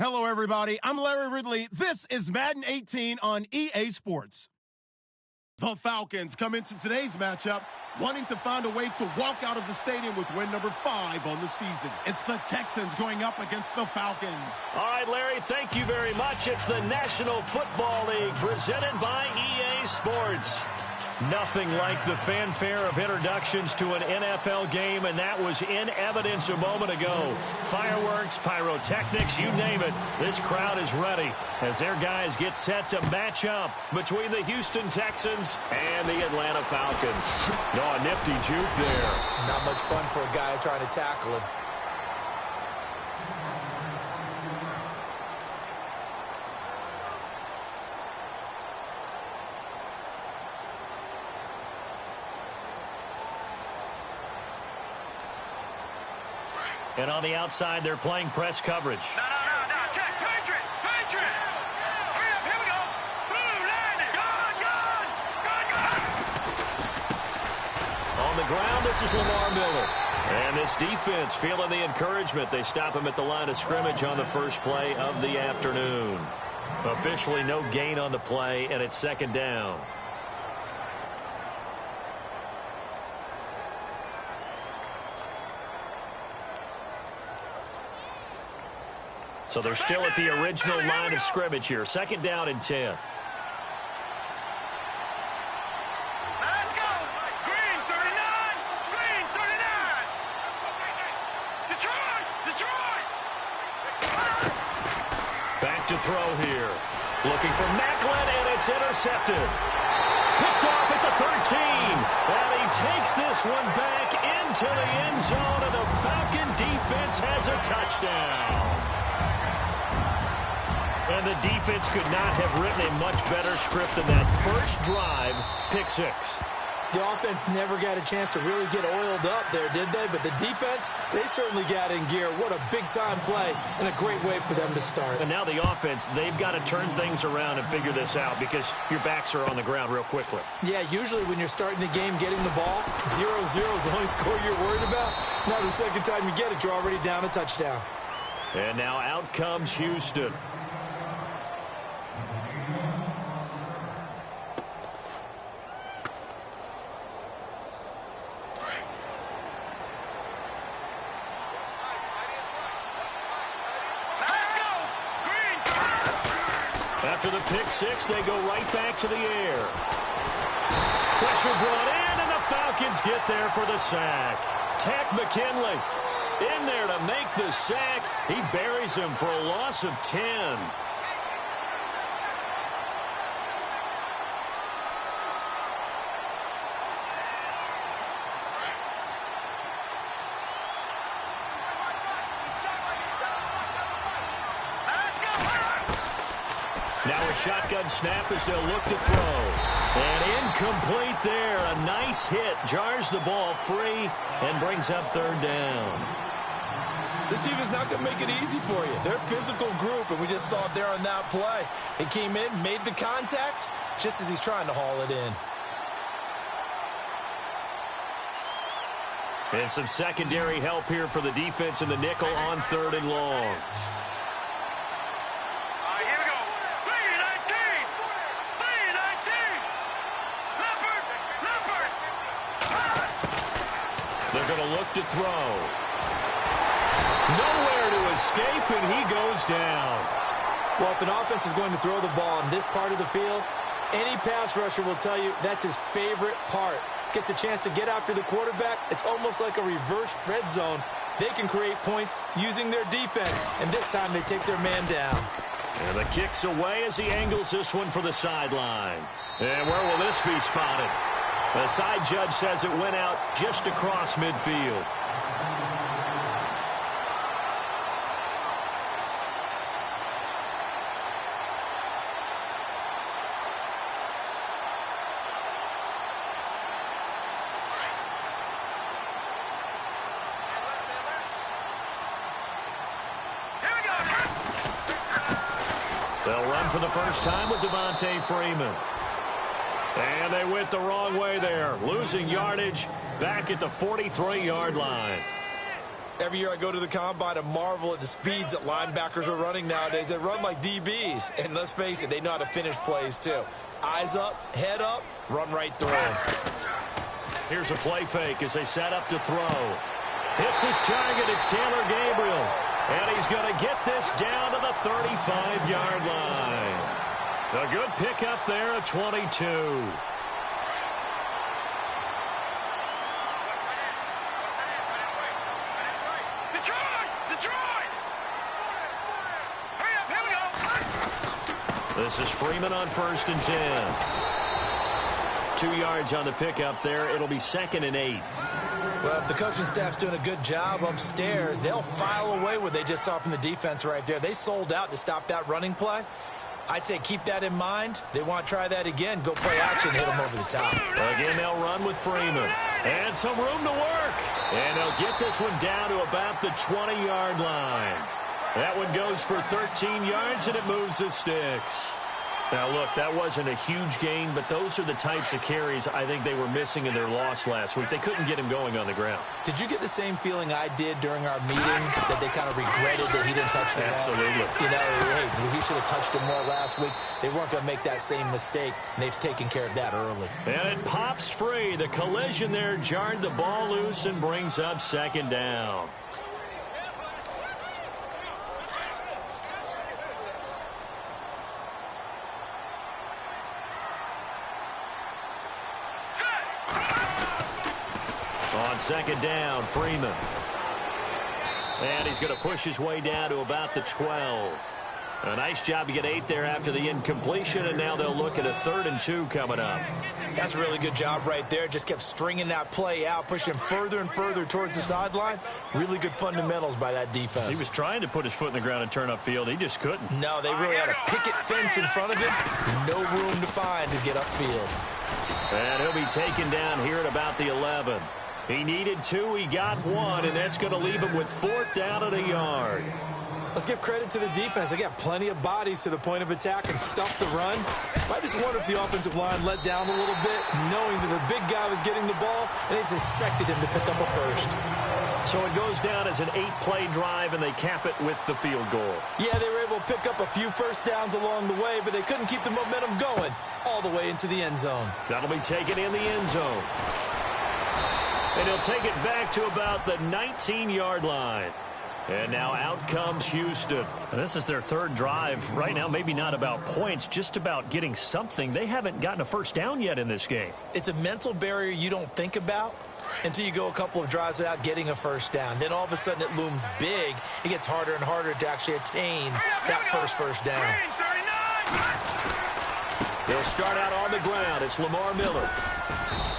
Hello, everybody. I'm Larry Ridley. This is Madden 18 on EA Sports. The Falcons come into today's matchup wanting to find a way to walk out of the stadium with win number 5 on the season. It's the Texans going up against the Falcons. All right, Larry, thank you very much. It's the National Football League presented by EA Sports. Nothing like the fanfare of introductions to an NFL game, and that was in evidence a moment ago. Fireworks, pyrotechnics, you name it. This crowd is ready as their guys get set to match up between the Houston Texans and the Atlanta Falcons. Oh, a nifty juke there. Not much fun for a guy trying to tackle him. And on the outside, they're playing press coverage. No. Check. Patriot. Hurry up. Here we go. Through. Landing. Gone. On the ground, this is Lamar Miller. And this defense feeling the encouragement. They stop him at the line of scrimmage on the first play of the afternoon. Officially no gain on the play, and it's second down. So they're still at the original line of scrimmage here. Second down and 10. Let's go. Green 39. Detroit. Back to throw here. Looking for Macklin, and it's intercepted. Picked off at the 13. And he takes this one back into the end zone, and the Falcon defense has a touchdown. And the defense could not have written a much better script than that first drive, pick 6. The offense never got a chance to really get oiled up there, did they? But the defense, they certainly got in gear. What a big-time play and a great way for them to start. And now the offense, they've got to turn things around and figure this out because your backs are on the ground real quickly. Yeah, usually when you're starting the game getting the ball, 0-0 is the only score you're worried about. Now the second time you get it, you're already down a touchdown. And now out comes Houston. After the pick 6, they go right back to the air. Pressure brought in, and the Falcons get there for the sack. Tack McKinley in there to make the sack. He buries him for a loss of 10. Now a shotgun snap as they'll look to throw. And incomplete there. A nice hit. Jars the ball free and brings up third down. This team is not going to make it easy for you. They're a physical group, and we just saw it there on that play. He came in, made the contact, just as he's trying to haul it in. And some secondary help here for the defense in the nickel on third and long. They're going to look to throw. Nowhere to escape, and he goes down. Well, if an offense is going to throw the ball in this part of the field, any pass rusher will tell you that's his favorite part. Gets a chance to get after the quarterback. It's almost like a reverse red zone. They can create points using their defense, and this time they take their man down. And the kick's away as he angles this one for the sideline. And where will this be spotted? The side judge says it went out just across midfield. They'll run for the first time with Devontae Freeman. And they went the wrong way there, losing yardage back at the 43-yard line. Every year I go to the combine and marvel at the speeds that linebackers are running nowadays. They run like DBs. And let's face it, they know how to finish plays too. Eyes up, head up, run right through them. Here's a play fake as they set up to throw. Hits his target. It's Taylor Gabriel. And he's going to get this down to the 35-yard line. A good pickup there at 22. This is Freeman on 1st and 10. 2 yards on the pickup there. It'll be 2nd and 8. Well, if the coaching staff's doing a good job upstairs, they'll file away what they just saw from the defense right there. They sold out to stop that running play. I'd say keep that in mind. They want to try that again. Go play action, hit them over the top. Again, they'll run with Freeman. And some room to work. And they'll get this one down to about the 20-yard line. That one goes for 13 yards, and it moves the sticks. Now, look, that wasn't a huge gain, but those are the types of carries I think they were missing in their loss last week. They couldn't get him going on the ground. Did you get the same feeling I did during our meetings, that they kind of regretted that he didn't touch the ball? Absolutely. You know, hey, he should have touched him more last week. They weren't going to make that same mistake, and they've taken care of that early. And it pops free. The collision there jarred the ball loose and brings up 2nd down. On 2nd down, Freeman. And he's going to push his way down to about the 12. A nice job to get 8 there after the incompletion, and now they'll look at a 3rd and 2 coming up. That's a really good job right there. Just kept stringing that play out, pushed him further and further towards the sideline. Really good fundamentals by that defense. He was trying to put his foot in the ground and turn upfield. He just couldn't. No, they really had a picket fence in front of him. No room to find to get upfield. And he'll be taken down here at about the 11. He needed 2, he got 1, and that's going to leave him with 4th down at a yard. Let's give credit to the defense. They got plenty of bodies to the point of attack and stuff the run. I just wonder if the offensive line let down a little bit, knowing that the big guy was getting the ball, and they just expected him to pick up a first. So it goes down as an 8-play drive, and they cap it with the field goal. Yeah, they were able to pick up a few first downs along the way, but they couldn't keep the momentum going all the way into the end zone. That'll be taken in the end zone. And he'll take it back to about the 19-yard line. And now out comes Houston. And this is their 3rd drive. Right now, maybe not about points, just about getting something. They haven't gotten a first down yet in this game. It's a mental barrier you don't think about until you go a couple of drives without getting a first down. Then all of a sudden it looms big. It gets harder and harder to actually attain that first down. They'll start out on the ground. It's Lamar Miller.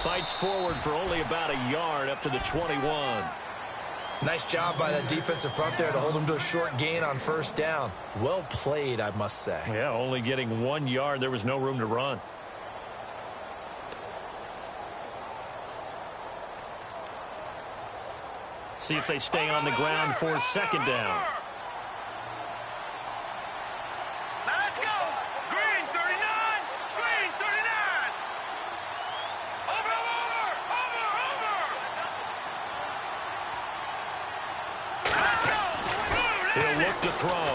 Fights forward for only about a yard up to the 21. Nice job by that defensive front there to hold him to a short gain on first down. Well played, I must say. Yeah, only getting 1 yard. There was no room to run. See if they stay on the ground for 2nd down. Let's go. Green 39. Green 39. Over. Let's go. He'll look to throw.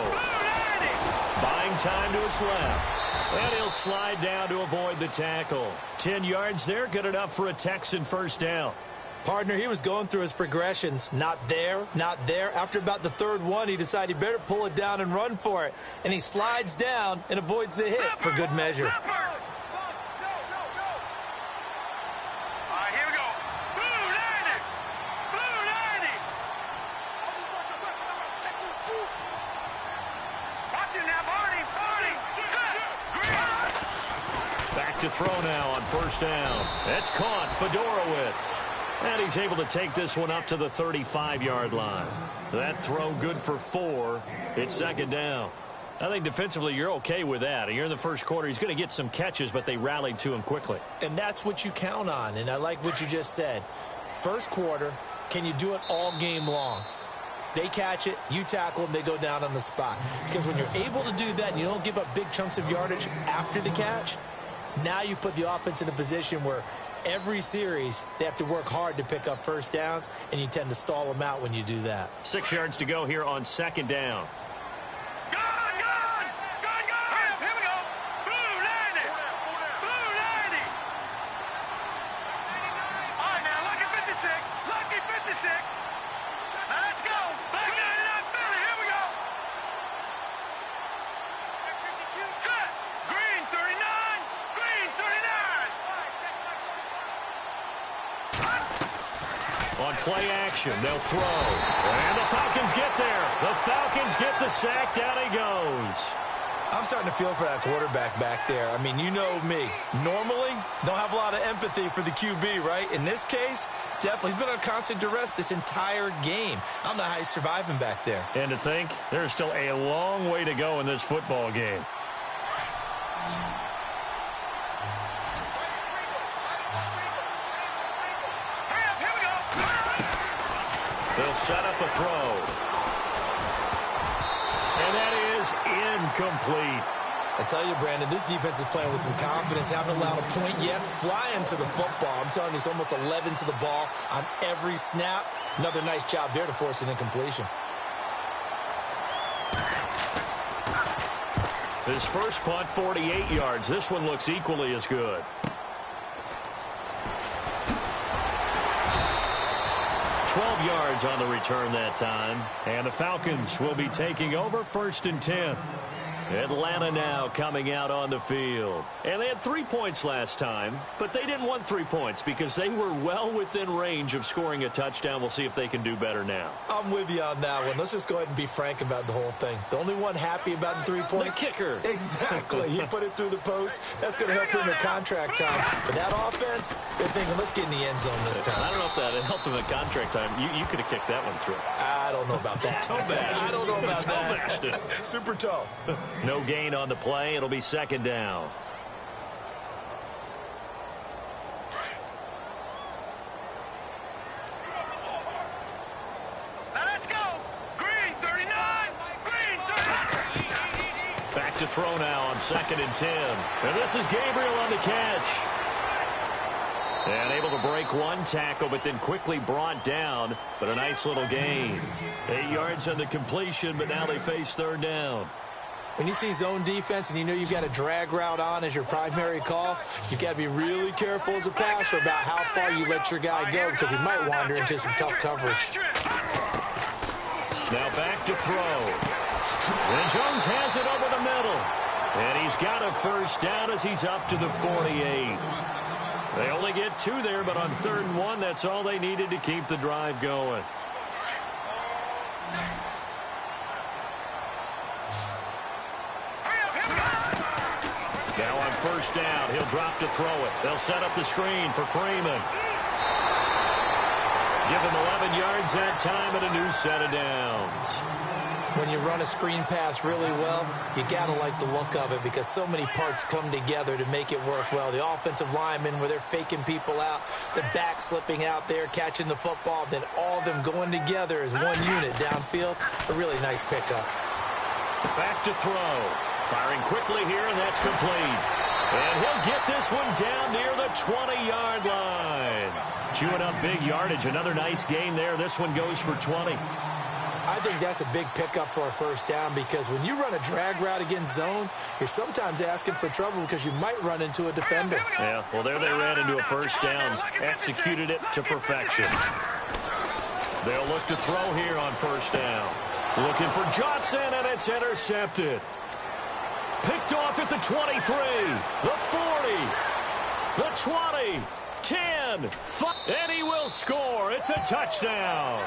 Buying time to his left. And he'll slide down to avoid the tackle. 10 yards there, good enough for a Texan first down. Partner, he was going through his progressions. Not there, not there. After about the 3rd one, he decided he better pull it down and run for it. And he slides down and avoids the hit for good measure. All right, here we go. Blue 90. Blue 90. Watch it now, Barney. Set. Green. Back to throw now on first down. That's caught. Fedorowicz. And he's able to take this one up to the 35-yard line. That throw good for 4. It's 2nd down. I think defensively you're okay with that. You're in the first quarter. He's going to get some catches, but they rallied to him quickly. And that's what you count on, and I like what you just said. First quarter, can you do it all game long? They catch it, you tackle them, they go down on the spot. Because when you're able to do that and you don't give up big chunks of yardage after the catch, now you put the offense in a position where every series, they have to work hard to pick up first downs, and you tend to stall them out when you do that. 6 yards to go here on 2nd down. On play action, they'll throw. And the Falcons get there. The Falcons get the sack. Down he goes. I'm starting to feel for that quarterback back there. I mean, you know me. Normally, don't have a lot of empathy for the QB, right? In this case, definitely. He's been on constant duress this entire game. I don't know how he's surviving back there. And to think, there's still a long way to go in this football game. They'll set up a throw. And that is incomplete. I tell you, Brandon, this defense is playing with some confidence. Haven't allowed a point yet. Flying to the football. I'm telling you, it's almost 11 to the ball on every snap. Another nice job there to force an incompletion. His first punt, 48 yards. This one looks equally as good. 12 yards on the return that time. And the Falcons will be taking over 1st and 10. Atlanta now coming out on the field. And they had 3 points last time, but they didn't want 3 points because they were well within range of scoring a touchdown. We'll see if they can do better now. I'm with you on that one. Let's just go ahead and be frank about the whole thing. The only one happy about the 3-point. The kicker. Exactly. He put it through the post. That's going to help him in contract time. But that offense, they're thinking, let's get in the end zone this time. I don't know if that helped him in contract time. You could have kicked that one through. I don't know about that. Toe bash. I don't know about toe that. Bashed it. Super toe. No gain on the play. It'll be 2nd down. Let's go. Green 39. Green 39. Back to throw now on 2nd and 10. And this is Gabriel on the catch. And able to break one tackle, but then quickly brought down. But a nice little gain. 8 yards on the completion, but now they face 3rd down. When you see zone defense and you know you've got a drag route on as your primary call, you've got to be really careful as a passer about how far you let your guy go because he might wander into some tough coverage. Now back to throw. And Jones has it over the middle. And he's got a 1st down as he's up to the 48. They only get 2 there, but on 3rd and 1, that's all they needed to keep the drive going. Now on 1st down, he'll drop to throw it. They'll set up the screen for Freeman. Give him 11 yards that time and a new set of downs. When you run a screen pass really well, you got to like the look of it because so many parts come together to make it work well. The offensive linemen, where they're faking people out, the back slipping out there, catching the football, then all of them going together as one unit downfield. A really nice pickup. Back to throw. Firing quickly here, and that's complete. And he'll get this one down near the 20-yard line. Chewing up big yardage. Another nice gain there. This one goes for 20. I think that's a big pickup for a 1st down because when you run a drag route against zone, you're sometimes asking for trouble because you might run into a defender. Yeah, well, there they ran into a 1st down. Executed it to perfection. They'll look to throw here on 1st down. Looking for Johnson, and it's intercepted. Picked off at the 23, the 40, the 20, 10, 5, and he will score. It's a touchdown.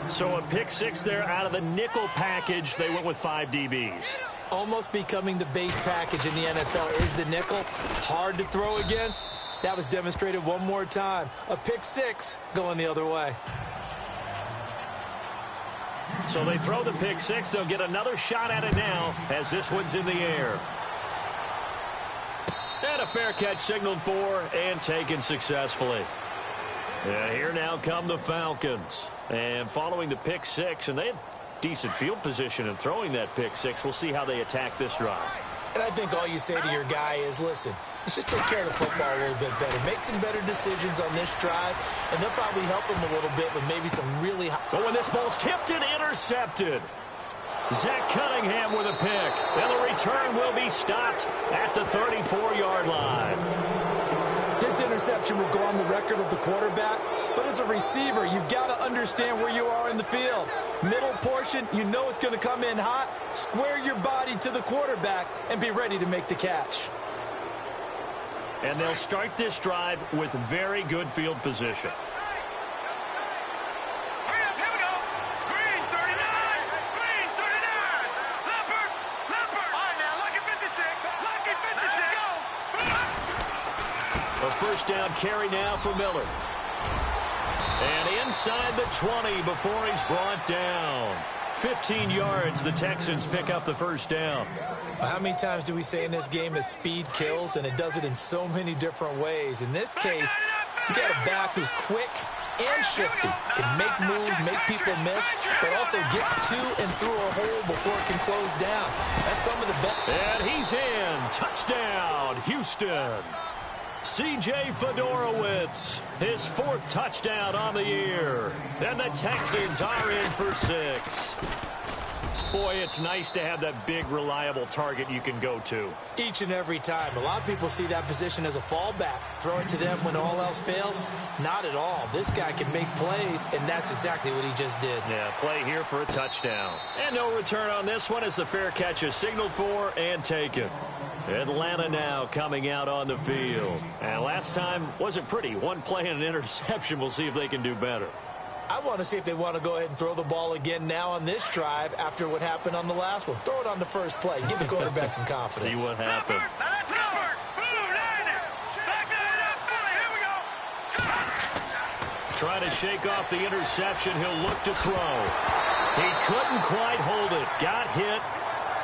So a pick 6 there out of the nickel package. They went with 5 DBs. Almost becoming the base package in the NFL is the nickel. Hard to throw against. That was demonstrated one more time. A pick 6 going the other way. So they throw the pick 6. They'll get another shot at it now as this one's in the air. And a fair catch signaled for and taken successfully. And here now come the Falcons. And following the pick 6, and they had decent field position in throwing that pick 6. We'll see how they attack this drive. And I think all you say to your guy is, listen, let's just take care of the football a little bit better. Make some better decisions on this drive, and they'll probably help them a little bit with maybe some really high... But when this ball's tipped and intercepted, Zach Cunningham with a pick. And the return will be stopped at the 34-yard line. This interception will go on the record of the quarterback, but as a receiver, you've got to understand where you are in the field. Middle portion, you know it's going to come in hot. Square your body to the quarterback and be ready to make the catch. And they'll start this drive with very good field position. Hurry up, here we go. Green 39. Green 39. Leopard. Leopard. All right, now, lucky 56. Lucky 56. Let's go. A first down carry now for Miller. And inside the 20 before he's brought down. 15 yards, the Texans pick up the first down. How many times do we say in this game that speed kills, and it does it in so many different ways? In this case, you got a back who's quick and shifty, can make moves, make people miss, but also gets to and through a hole before it can close down. That's some of the best. And he's in. Touchdown, Houston. C.J. Fedorowicz, his 4th touchdown on the year. And the Texans are in for 6. Boy, it's nice to have that big, reliable target you can go to. Each and every time. A lot of people see that position as a fallback. Throw it to them when all else fails. Not at all. This guy can make plays, and that's exactly what he just did. Yeah, play here for a touchdown. And no return on this one as the fair catch is signaled for and taken. Atlanta now coming out on the field. And last time wasn't pretty. One play and an interception. We'll see if they can do better. I want to see if they want to go ahead and throw the ball again now on this drive after what happened on the last one. Throw it on the first play. Give the quarterback some confidence. See what happens. Let's go. Blue line. Back it up. Here we go. Trying to shake off the interception. He'll look to throw. He couldn't quite hold it. Got hit.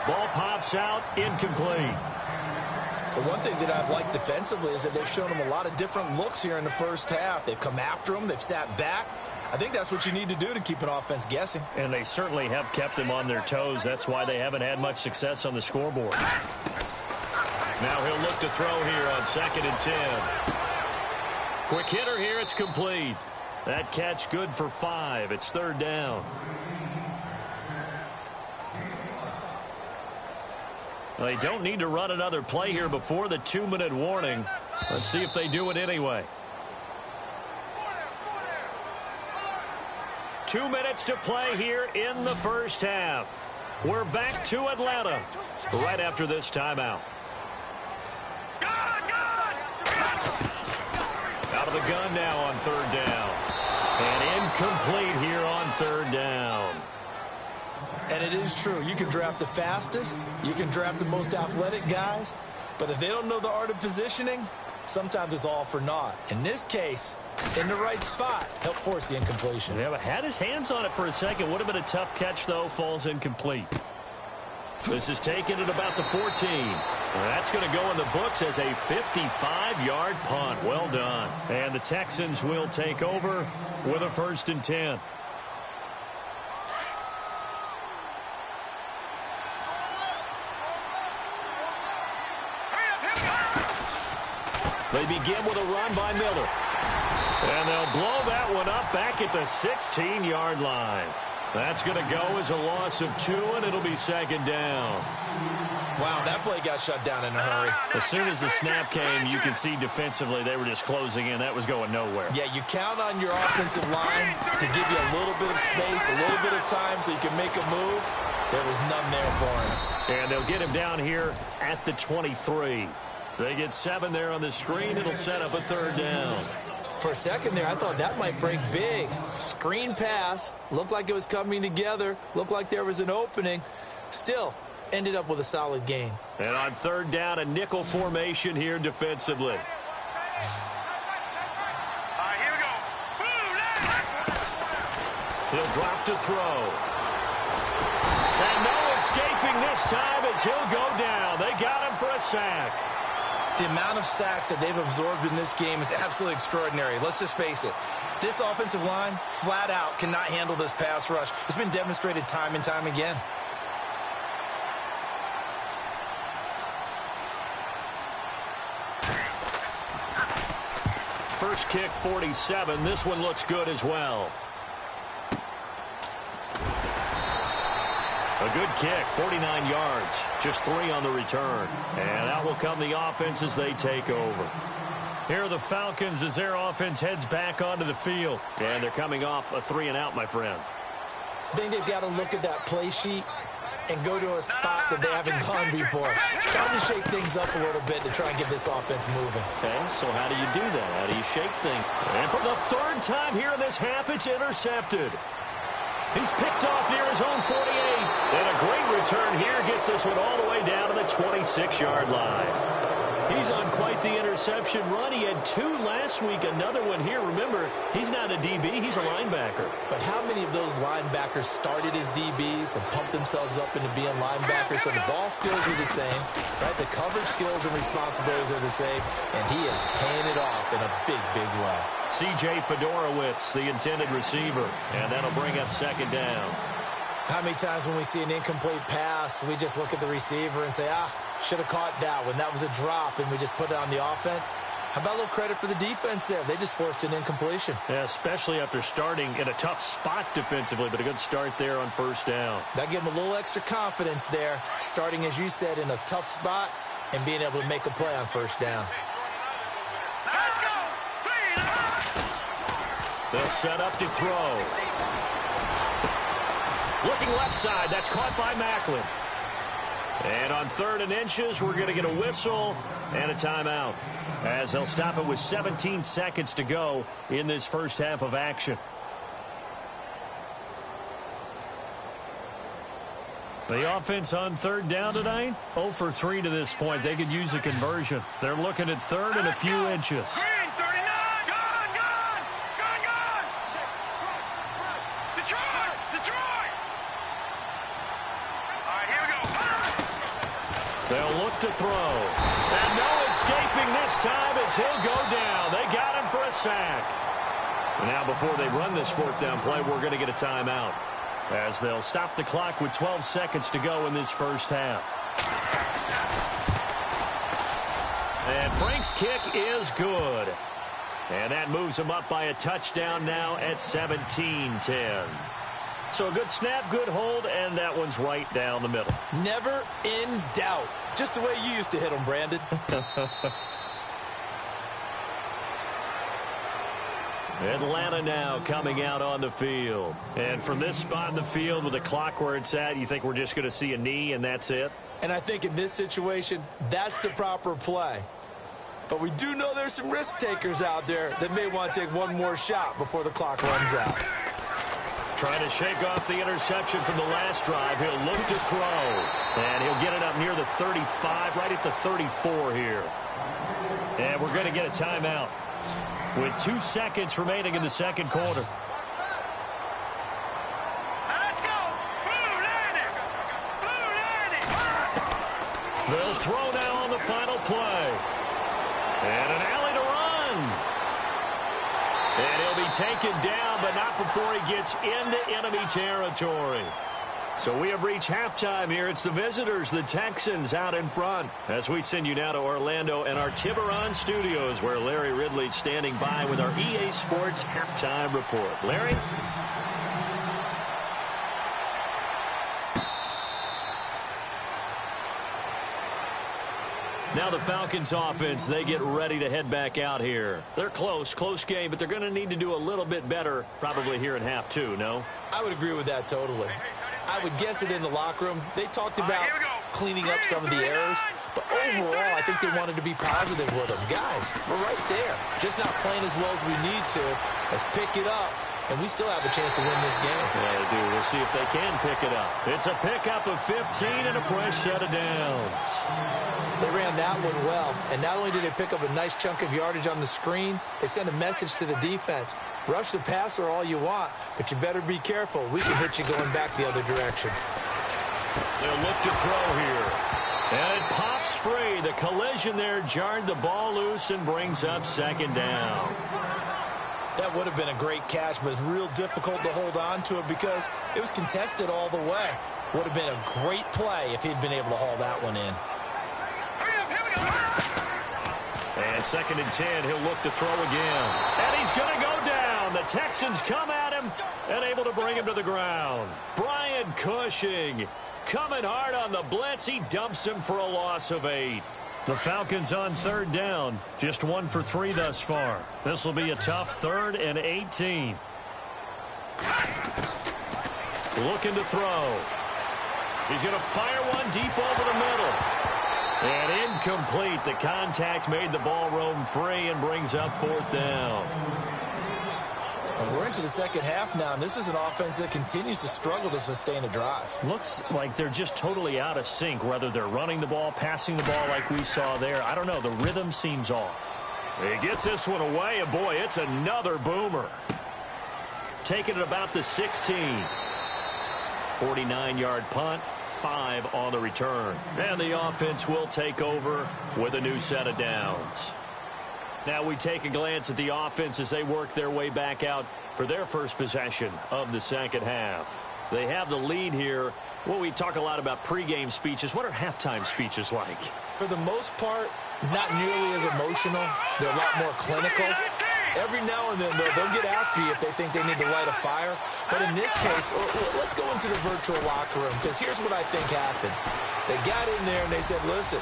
Ball pops out. Incomplete. But one thing that I've liked defensively is that they've shown him a lot of different looks here in the first half. They've come after him. They've sat back. I think that's what you need to do to keep an offense guessing. And they certainly have kept them on their toes. That's why they haven't had much success on the scoreboard. Now he'll look to throw here on 2nd and 10. Quick hitter here. It's complete. That catch good for 5. It's 3rd down. Well, they don't need to run another play here before the 2-minute warning. Let's see if they do it anyway. 2 minutes to play here in the first half. We're back to Atlanta right after this timeout. Out of the gun now on 3rd down. And incomplete here on 3rd down. And it is true. You can draft the fastest. You can draft the most athletic guys. But if they don't know the art of positioning, sometimes it's all for naught. In this case, in the right spot, help force the incompletion. Yeah, but had his hands on it for a second. Would have been a tough catch, though. Falls incomplete. This is taken at about the 14. That's going to go in the books as a 55-yard punt. Well done. And the Texans will take over with a 1st and 10. They begin with a run by Miller. And they'll blow that one up back at the 16-yard line. That's going to go as a loss of 2, and it'll be 2nd down. Wow, that play got shut down in a hurry. As soon as the snap came, you can see defensively they were just closing in. That was going nowhere. Yeah, you count on your offensive line to give you a little bit of space, a little bit of time so you can make a move. There was none there for him. And they'll get him down here at the 23. They get 7 there on the screen. It'll set up a 3rd down. For a second there, I thought that might break big. Screen pass. Looked like it was coming together. Looked like there was an opening. Still, ended up with a solid gain. And on 3rd down, a nickel formation here defensively. All right, here we go. He'll drop to throw. And no escaping this time as he'll go down. They got him for a sack. The amount of sacks that they've absorbed in this game is absolutely extraordinary. Let's just face it. This offensive line, flat out, cannot handle this pass rush. It's been demonstrated time and time again. First kick, 47. This one looks good as well. A good kick, 49 yards. Just 3 on the return. And out will come the offense as they take over. Here are the Falcons as their offense heads back onto the field. And they're coming off a 3-and-out, my friend. I think they've got to look at that play sheet and go to a spot that they haven't gone before. Trying to shake things up a little bit to try and get this offense moving. Okay, so how do you do that? How do you shake things? And for the 3rd time here in this half, it's intercepted. He's picked off near his own 48. And a great return here gets this one all the way down to the 26-yard line. He's on quite the interception run. He had 2 last week, another one here. Remember, he's not a DB, he's a linebacker. But how many of those linebackers started as DBs and pumped themselves up into being linebackers? So the ball skills are the same, right? The coverage skills and responsibilities are the same, and he is paying it off in a big, big way. C.J. Fedorowicz, the intended receiver, and that'll bring up 2nd down. How many times when we see an incomplete pass, we just look at the receiver and say, should have caught that one. That was a drop, and we just put it on the offense. How about a little credit for the defense there? They just forced an incompletion. Yeah, especially after starting in a tough spot defensively, but a good start there on 1st down. That gave them a little extra confidence there, starting, as you said, in a tough spot and being able to make a play on 1st down. Let's go. They'll set up to throw. Looking left side, that's caught by Macklin. And on 3rd and inches, we're going to get a whistle and a timeout, as they'll stop it with 17 seconds to go in this first half of action. The offense on 3rd down tonight, 0 for 3 to this point. They could use a conversion. They're looking at 3rd and a few inches. Green, 39. Gone. Detroit. All right, here we go. They'll look to throw. And no escaping this time as he'll go down. They got him for a sack. Now, before they run this 4th down play, we're going to get a timeout, as they'll stop the clock with 12 seconds to go in this first half. And Frank's kick is good. And that moves him up by a touchdown now at 17-10. So a good snap, good hold, and that one's right down the middle. Never in doubt. Just the way you used to hit them, Brandon. Atlanta now coming out on the field. And from this spot in the field with the clock where it's at, you think we're just going to see a knee and that's it? And I think in this situation, that's the proper play. But we do know there's some risk takers out there that may want to take one more shot before the clock runs out. Trying to shake off the interception from the last drive. He'll look to throw. And he'll get it up near the 35, right at the 34 here. And we're going to get a timeout with 2 seconds remaining in the 2nd quarter. Let's go. Blue landing. They'll throw now on the final play. And an alley to run. And he'll be taken down, but not before he gets into enemy territory. So we have reached halftime here. It's the visitors, the Texans, out in front. As we send you now to Orlando and our Tiburon studios, where Larry Ridley's standing by with our EA Sports halftime report. Larry? Now the Falcons offense, they get ready to head back out here. They're close game, but they're going to need to do a little bit better probably here in half 2, no? I would agree with that totally. I would guess it in the locker room. They talked about cleaning up some of the errors, but overall, I think they wanted to be positive with them. Guys, we're right there. Just not playing as well as we need to. Let's pick it up, and we still have a chance to win this game. Yeah, they do. We'll see if they can pick it up. It's a pickup of 15 and a fresh set of downs. They ran that one well, and not only did they pick up a nice chunk of yardage on the screen, they sent a message to the defense. Rush the passer all you want, but you better be careful. We can hit you going back the other direction. They'll look to throw here. And it pops free. The collision there jarred the ball loose and brings up 2nd down. That would have been a great catch, but it's real difficult to hold on to it because it was contested all the way. Would have been a great play if he'd been able to haul that one in. 2nd and 10, he'll look to throw again. And he's going to go down. The Texans come at him and able to bring him to the ground. Brian Cushing coming hard on the blitz. He dumps him for a loss of 8. The Falcons on 3rd down. Just 1 for 3 thus far. This will be a tough 3rd and 18. Looking to throw. He's going to fire one deep over the middle. And incomplete. The contact made the ball roam free and brings up 4th down. And we're into the second half now, and this is an offense that continues to struggle to sustain a drive. Looks like they're just totally out of sync, whether they're running the ball, passing the ball like we saw there. I don't know. The rhythm seems off. He gets this one away, and boy, it's another boomer. Taking it about the 16. 49-yard punt, 5 on the return. And the offense will take over with a new set of downs. Now we take a glance at the offense as they work their way back out for their first possession of the second half. They have the lead here. Well, we talk a lot about pregame speeches. What are halftime speeches like? For the most part, not nearly as emotional. They're a lot more clinical. Every now and then, they'll get after you if they think they need to light a fire. But in this case, let's go into the virtual locker room, because here's what I think happened. They got in there and they said, listen,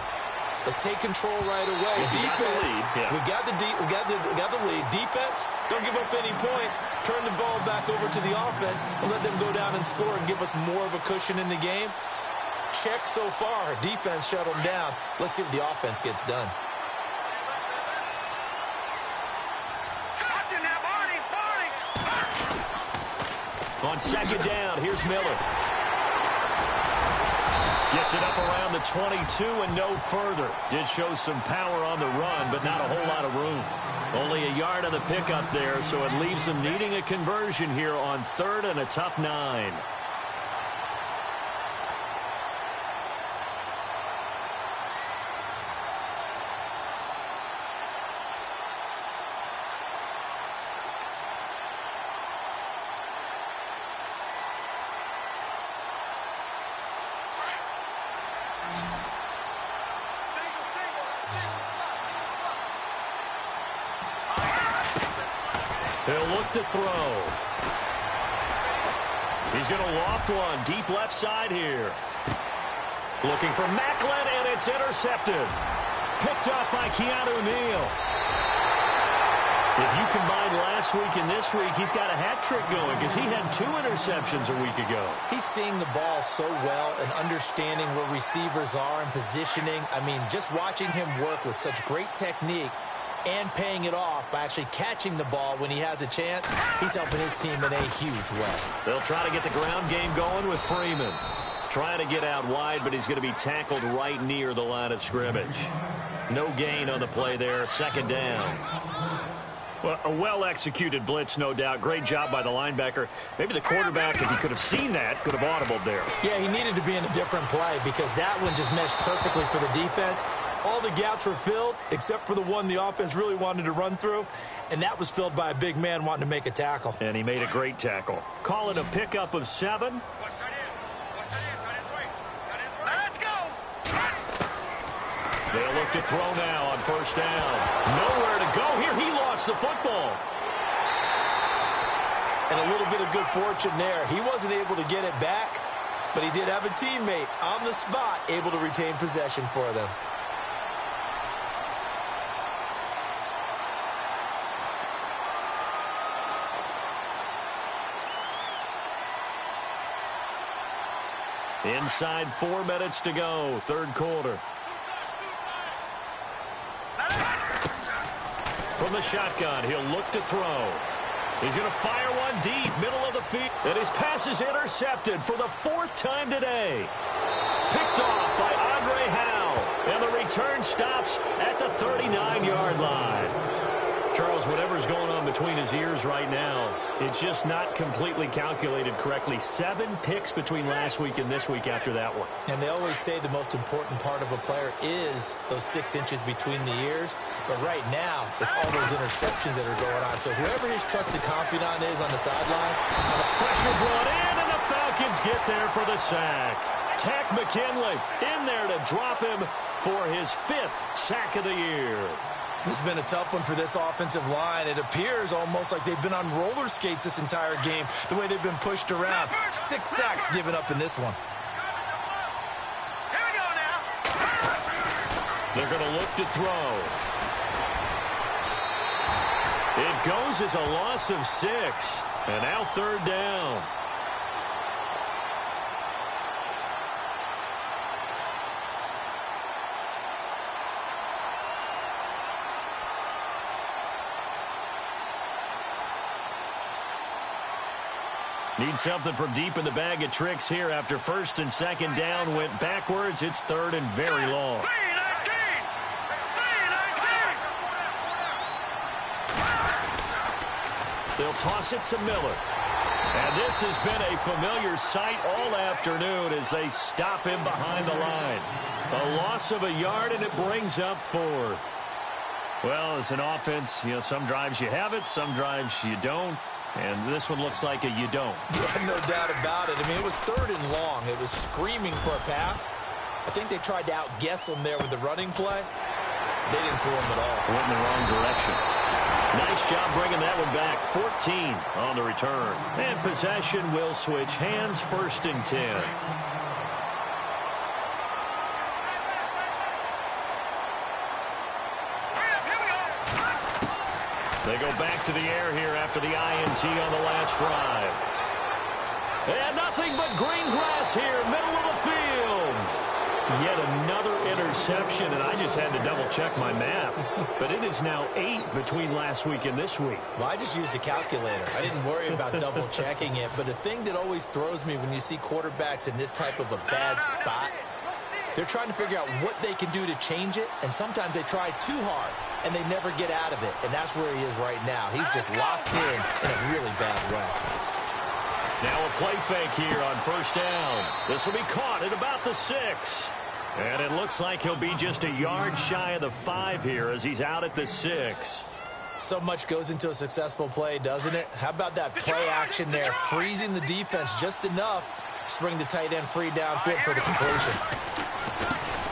let's take control right away. Defense, we got the lead. Defense, don't give up any points. Turn the ball back over to the offense and let them go down and score and give us more of a cushion in the game. Check so far. Defense shut them down. Let's see what the offense gets done. On 2nd down, here's Miller. Gets it up around the 22 and no further. Did show some power on the run, but not a whole lot of room. Only a yard on the pickup there, so it leaves them needing a conversion here on 3rd and a tough 9. He'll look to throw. He's going to loft one deep left side here. Looking for Macklin, and it's intercepted. Picked off by Keanu Neal. If you combine last week and this week, he's got a hat trick going because he had 2 interceptions a week ago. He's seeing the ball so well and understanding where receivers are and positioning. I mean, just watching him work with such great technique and paying it off by actually catching the ball when he has a chance, he's helping his team in a huge way. They'll try to get the ground game going with Freeman. Trying to get out wide, but he's going to be tackled right near the line of scrimmage. No gain on the play there. 2nd down. Well, a well-executed blitz, no doubt. Great job by the linebacker. Maybe the quarterback, if he could have seen that, could have audibled there. Yeah, he needed to be in a different play because that one just meshed perfectly for the defense. All the gaps were filled except for the one the offense really wanted to run through, and that was filled by a big man wanting to make a tackle. And he made a great tackle. Call it a pickup of 7. Let's go. They'll look to throw now on 1st down. Nowhere to go here. He lost the football. And a little bit of good fortune there. He wasn't able to get it back, but he did have a teammate on the spot able to retain possession for them. Inside 4 minutes to go, 3rd quarter. From the shotgun, he'll look to throw. He's going to fire one deep, middle of the field. And his pass is intercepted for the 4th time today. Picked off by Andre Howe. And the return stops at the 39-yard line. Charles, whatever's going on between his ears right now, it's just not completely calculated correctly. 7 picks between last week and this week after that one. And they always say the most important part of a player is those 6 inches between the ears. But right now, it's all those interceptions that are going on. So whoever his trusted confidant is on the sidelines. Pressure brought in, and the Falcons get there for the sack. Tack McKinley in there to drop him for his 5th sack of the year. This has been a tough one for this offensive line. It appears almost like they've been on roller skates this entire game, the way they've been pushed around. 6 sacks given up in this one. Here we go now. They're going to look to throw. It goes as a loss of 6. And now 3rd down. Need something from deep in the bag of tricks here after 1st and 2nd down went backwards. It's 3rd and very long. 3-19. They'll toss it to Miller. And this has been a familiar sight all afternoon as they stop him behind the line. A loss of a yard, and it brings up 4th. Well, as an offense, some drives you have it, some drives you don't. And this one looks like a you don't. Yeah, no doubt about it. I mean, it was 3rd and long. It was screaming for a pass. I think they tried to outguess him there with the running play. They didn't fool him at all. Went in the wrong direction. Nice job bringing that one back. 14 on the return. And possession will switch hands. 1st and 10. They go back to the air here after the INT on the last drive. And nothing but green grass here, middle of the field. Yet another interception, and I just had to double-check my math. But it is now 8 between last week and this week. Well, I just used a calculator. I didn't worry about double-checking it. But the thing that always throws me when you see quarterbacks in this type of a bad spot, they're trying to figure out what they can do to change it, and sometimes they try too hard, and they never get out of it. And that's where he is right now. He's just locked in a really bad way. Now a play fake here on 1st down. This will be caught at about the 6. And it looks like he'll be just a yard shy of the 5 here as he's out at the 6. So much goes into a successful play, doesn't it? How about that play action there, freezing the defense just enough to bring the tight end free downfield for the completion.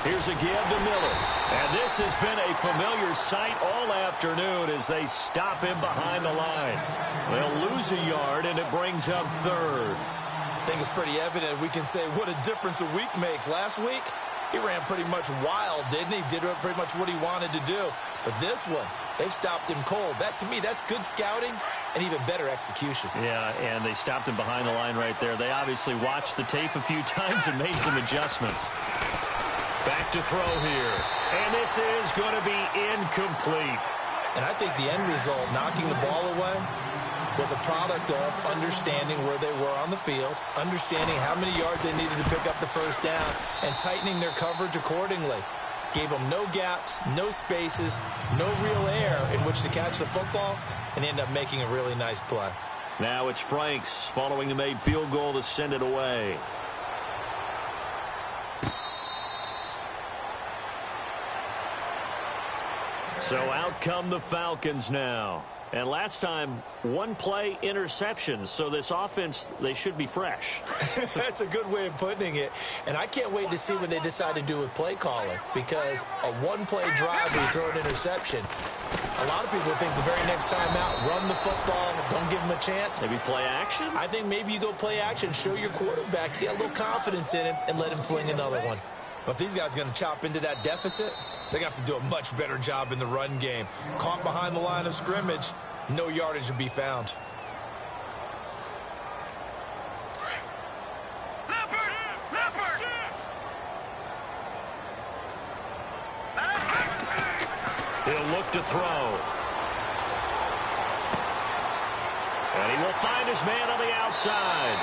Here's a give to Miller. And this has been a familiar sight all afternoon as they stop him behind the line. They'll lose a yard, and it brings up 3rd. I think it's pretty evident. We can say what a difference a week makes. Last week, he ran pretty much wild, didn't he? Did pretty much what he wanted to do. But this one, they've stopped him cold. That, to me, that's good scouting and even better execution. Yeah, and they stopped him behind the line right there. They obviously watched the tape a few times and made some adjustments. Back to throw here. And this is going to be incomplete. And I think the end result, knocking the ball away, was a product of understanding where they were on the field, understanding how many yards they needed to pick up the 1st down, and tightening their coverage accordingly. Gave them no gaps, no spaces, no real air in which to catch the football, and end up making a really nice play. Now it's Franks following the made field goal to send it away. So out come the Falcons now. And last time, 1 play interceptions. So this offense, they should be fresh. That's a good way of putting it. And I can't wait to see what they decide to do with play calling. Because a 1-play drive where you throw an interception, a lot of people think the very next time out, run the football, don't give them a chance. Maybe play action? I think maybe you go play action, show your quarterback, get a little confidence in him, and let him fling another one. But if these guys are going to chop into that deficit, they're going to have to do a much better job in the run game. Caught behind the line of scrimmage, no yardage to be found. He'll look to throw. And he will find his man on the outside.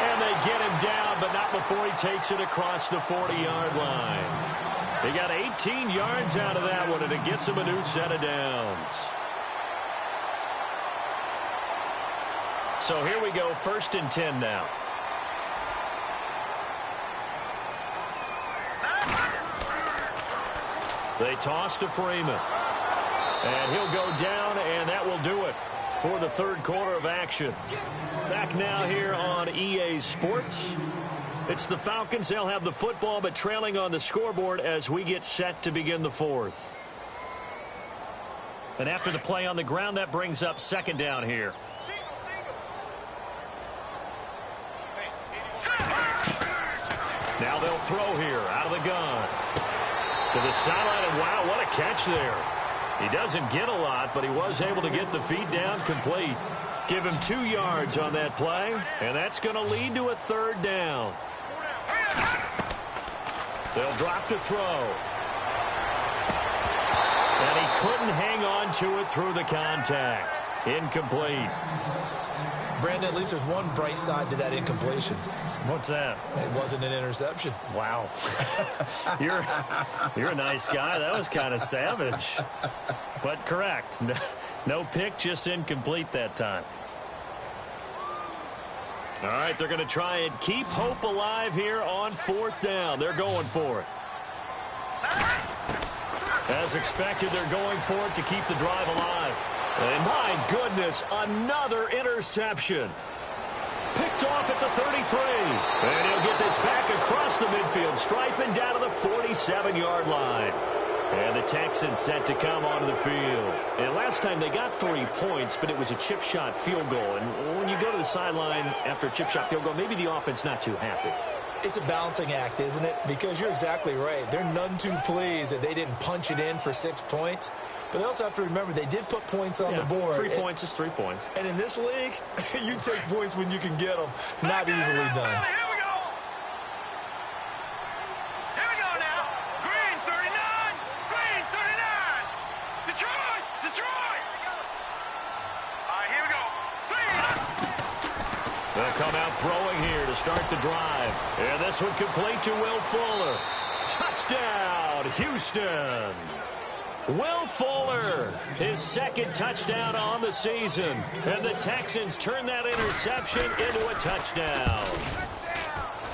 And they get him down, but not before he takes it across the 40-yard line. He got 18 yards out of that one, and it gets him a new set of downs. So here we go, 1st and 10 now. They toss to Freeman. And he'll go down, and that will do it for the 3rd quarter of action. Back now here on EA Sports. It's the Falcons. They'll have the football, but trailing on the scoreboard as we get set to begin the 4th. And after the play on the ground, that brings up second down here. Now they'll throw here out of the gun. To the sideline, and wow, what a catch there. He doesn't get a lot, but he was able to get the feet down complete. Give him 2 yards on that play, and that's going to lead to a third down. They'll drop to throw. And he couldn't hang on to it through the contact. Incomplete. Brandon, at least there's one bright side to that incompletion. What's that? It wasn't an interception. Wow. You're a nice guy. That was kind of savage. But correct. No pick, just incomplete that time. All right, they're going to try and keep hope alive here on 4th down. They're going for it. As expected, they're going for it to keep the drive alive. And my goodness, another interception. Picked off at the 33. And he'll get this back across the midfield stripe and down to the 47-yard line. And the Texans set to come onto the field. And last time they got 3 points, but it was a chip shot field goal. And when you go to the sideline after a chip shot field goal, maybe the offense not too happy. It's a balancing act, isn't it? Because you're exactly right. They're none too pleased that they didn't punch it in for 6 points. But they also have to remember they did put points on the board. 3 points is 3 points. And in this league, you take points when you can get them. Not easily done. Here we go. Here we go now. Green 39. Green 39. Detroit. Detroit. All right, here we go. They'll come out throwing here to start the drive. And this one complete to Will Fuller. Touchdown, Houston. Will Fuller, his 2nd touchdown on the season. And the Texans turn that interception into a touchdown.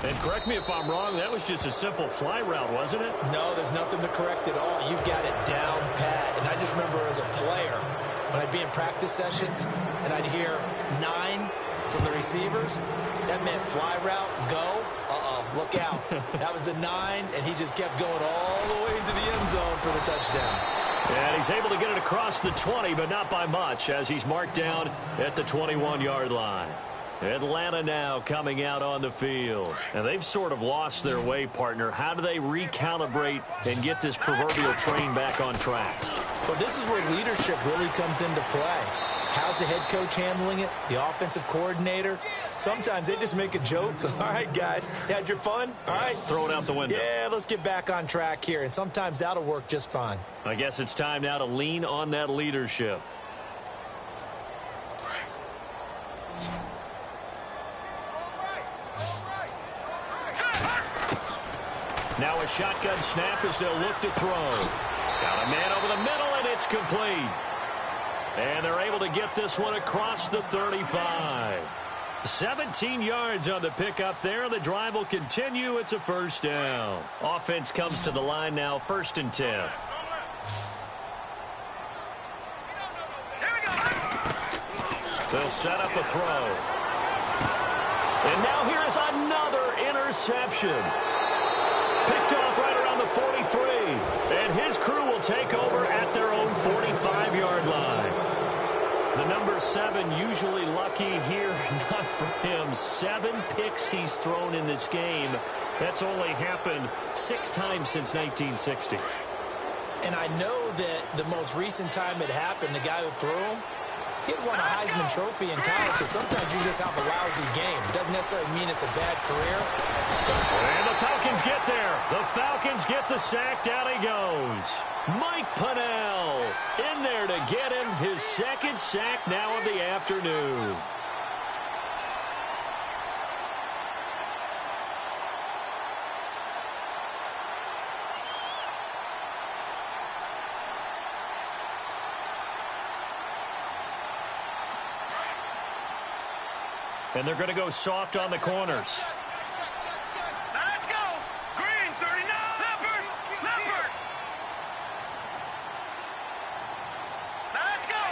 And correct me if I'm wrong, that was just a simple fly route, wasn't it? No, there's nothing to correct at all. You've got it down pat. And I just remember as a player, when I'd be in practice sessions, and I'd hear 9 from the receivers, that meant fly route, go, look out. That was the 9, and he just kept going all the way into the end zone for the touchdown. And he's able to get it across the 20, but not by much, as he's marked down at the 21-yard line. Atlanta now coming out on the field. And they've sort of lost their way, partner. How do they recalibrate and get this proverbial train back on track? Well, this is where leadership really comes into play. How's the head coach handling it? The offensive coordinator? Sometimes they just make a joke. All right, guys, you had your fun? All right. Throw it out the window. Yeah, let's get back on track here. And sometimes that'll work just fine. I guess it's time now to lean on that leadership. Now a shotgun snap as they'll look to throw. Got a man over the middle, and it's complete. And they're able to get this one across the 35. 17 yards on the pickup there. The drive will continue. It's a first down. Offense comes to the line now, 1st and 10. They'll set up a throw. And now here is another interception. Picked off right around the 43. And his crew will take over at their own 45-yard line. The number 7 usually lucky here. Not for him. 7 picks he's thrown in this game. That's only happened 6 times since 1960. And I know that the most recent time it happened, the guy who threw him, he had won a Heisman Trophy in college, so sometimes you just have a lousy game. It doesn't necessarily mean it's a bad career. And the Falcons get there. The Falcons get the sack. Down he goes. Mike Pennell in there to get him his 2nd sack now of the afternoon. And they're going to go soft on the corners. Let's go. Green 39. Leopard. Leopard. Let's go.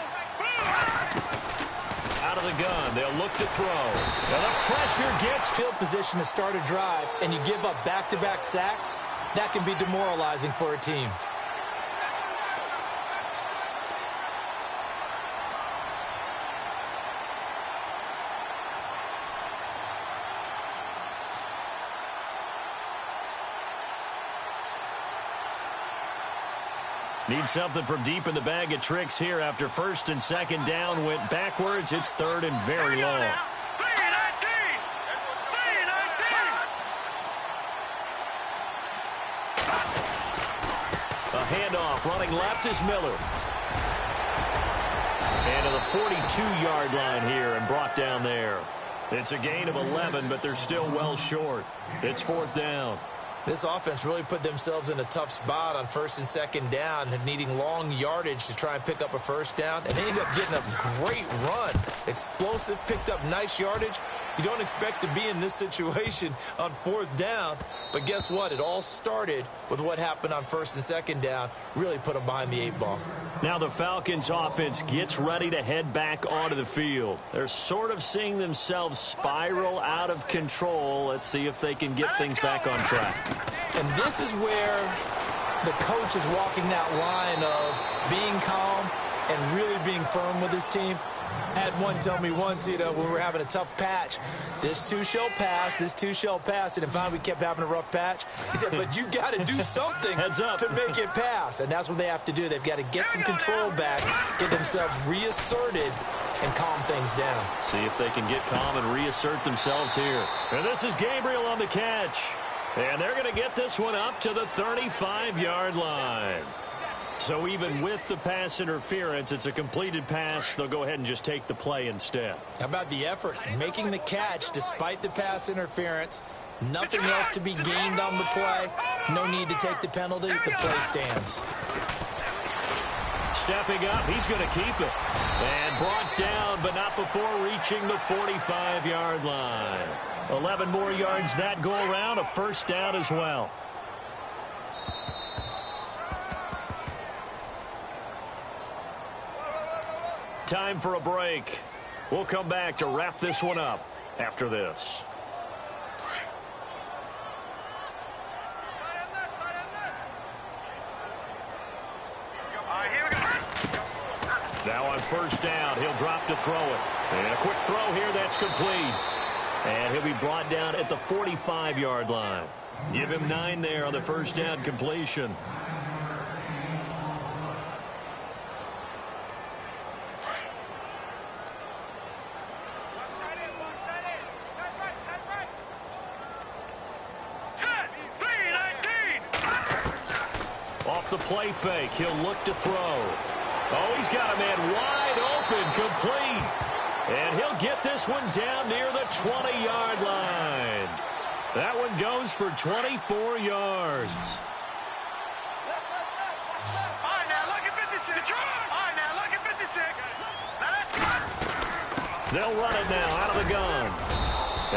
Out of the gun. They'll look to throw. And the pressure gets Field position to start a drive, and you give up back-to-back sacks, that can be demoralizing for a team. Need something from deep in the bag of tricks here after first and second down went backwards. It's third and very long. A handoff running left is Miller. And to the 42-yard line here and brought down there. It's a gain of 11, but they're still well short. It's fourth down. This offense really put themselves in a tough spot on first and second down, needing long yardage to try and pick up a first down, and they ended up getting a great run. Explosive, picked up nice yardage. You don't expect to be in this situation on fourth down, but guess what? It all started with what happened on first and second down. Really put them behind the 8-ball. Now the Falcons offense gets ready to head back onto the field. They're sort of seeing themselves spiral out of control. Let's see if they can get things back on track. And this is where the coach is walking that line of being calm and really being firm with his team. Had one tell me once, when we were having a tough patch, this too shall pass, this too shall pass. And finally we kept having a rough patch. He said, but you got to do something to make it pass. And that's what they have to do. They've got to get some control back, get themselves reasserted, and calm things down. See if they can get calm and reassert themselves here. And this is Gabriel on the catch. And they're going to get this one up to the 35-yard line. So even with the pass interference, it's a completed pass. They'll go ahead and just take the play instead. How about the effort? Making the catch despite the pass interference. Nothing else to be gained on the play. No need to take the penalty. The play stands. Stepping up, he's going to keep it. And brought down, but not before reaching the 45-yard line. 11 more yards that go around, a first down as well. Time for a break. We'll come back to wrap this one up after this. Now on first down, he'll drop to throw it. And a quick throw here, that's complete. And he'll be brought down at the 45-yard line. Give him 9 there on the first down completion. Off the play fake, he'll look to throw. Oh, he's got a man wide open, complete. And he'll get this one down near the 20-yard line. That one goes for 24 yards. All right, now look at 56. All right, now look at 56. Now let's go. They'll run it now out of the gun.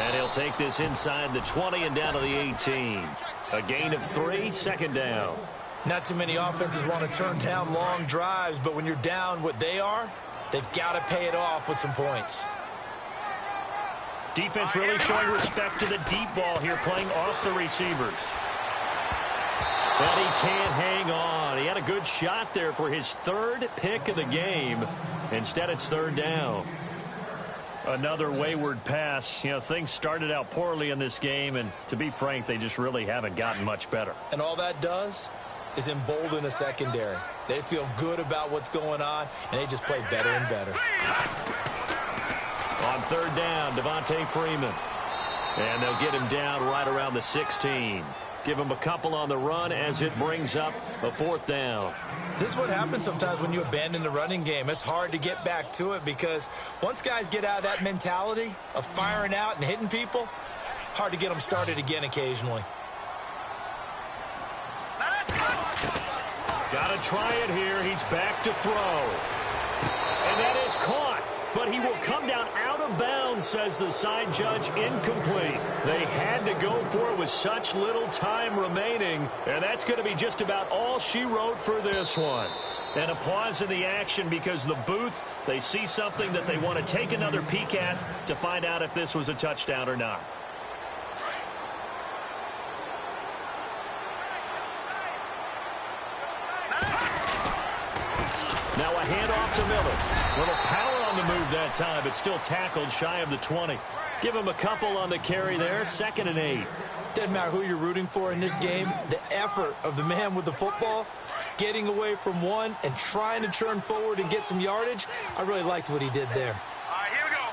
And he'll take this inside the 20 and down to the 18. A gain of 3, second down. Not too many offenses want to turn down long drives, but when you're down what they are, they've got to pay it off with some points. Defense really showing respect to the deep ball here, playing off the receivers. But he can't hang on. He had a good shot there for his third pick of the game. Instead, it's third down. Another wayward pass. Things started out poorly in this game, and to be frank, they just really haven't gotten much better. And all that does is embolden a secondary. They feel good about what's going on, and they just play better and better. On third down, Devontae Freeman. And they'll get him down right around the 16. Give him a couple on the run as it brings up a fourth down. This is what happens sometimes when you abandon the running game. It's hard to get back to it because once guys get out of that mentality of firing out and hitting people, hard to get them started again occasionally. Got to try it here. He's back to throw. And that is caught. But he will come down out of bounds, says the side judge. Incomplete. They had to go for it with such little time remaining. And that's going to be just about all she wrote for this one. And a pause in the action because the booth, they see something that they want to take another peek at to find out if this was a touchdown or not. Now a handoff to Miller. Little power on the move that time, but still tackled shy of the 20. Give him a couple on the carry there, 2nd and 8. Doesn't matter who you're rooting for in this game. The effort of the man with the football getting away from one and trying to turn forward and get some yardage. I really liked what he did there. All right, here we go.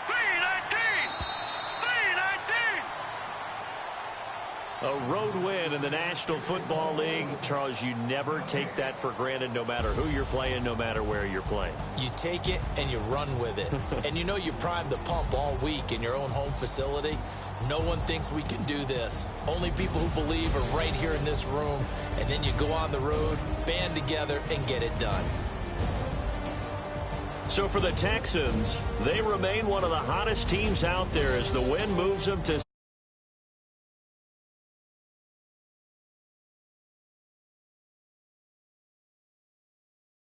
319! 319! A road win in the National Football League. Charles, you never take that for granted, no matter who you're playing, no matter where you're playing. You take it and you run with it. And you know you primed the pump all week in your own home facility. No one thinks we can do this. Only people who believe are right here in this room. And then you go on the road, band together, and get it done. So for the Texans, they remain one of the hottest teams out there as the win moves them to